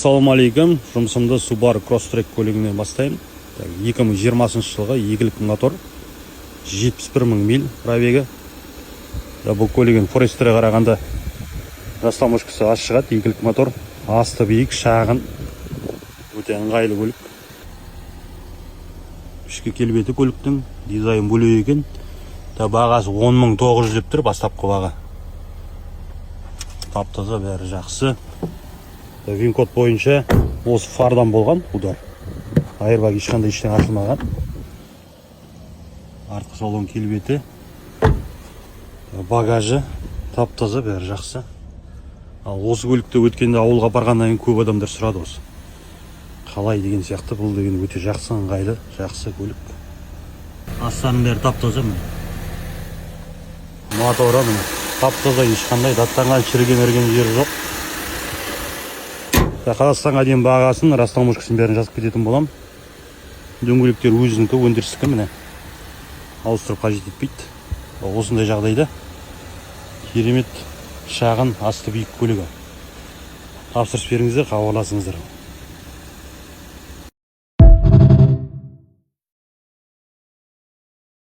Ассалаумалейкум, жұмысымды Subaru Crosstrek көлігінен бастаймын. 2020 жылғы егілік мотор, 71 мың миль пробегі. Бұл көлігін Forest'ке қарағанда растамошкасы аз шығады. Егілік мотор, асты биік, шағын, өте ыңғайлы көлік. Ішкі келбеті көліктің дизайн бөлек екен. Бағасы 10.900 деп тұр, бастапқы баға. Таптаза, бәрі жақсы. Вин-код бойынша осы фардан болған удар. Айырбаг ешқандай ештен ашылмаған. Артқы салон келбеті, багажы таптаза, бәрі жақсы. Ал осы көлікті өткенде ауылға барғаннан кейін көп адамдар сұрады осы. Қалай деген сияқты, бұл деген өте жақсы, ыңғайлы, жақсы көлік. Астарының бәрі таптаза міне. Моторы міне таптаза, ешқандай даттанған, шіріген жері жоқ. Қазақстанға дейін бағасын, растамошкасын бәрін жазып кететін болам. Дөңгелектер өзінікі, өндірістікі міне. Ауыстырып қажет етпейді. Осындай жағдайда керемет шағын асты биік көлігі. Тапсырыс беріңіздер, хабарласыңыздар.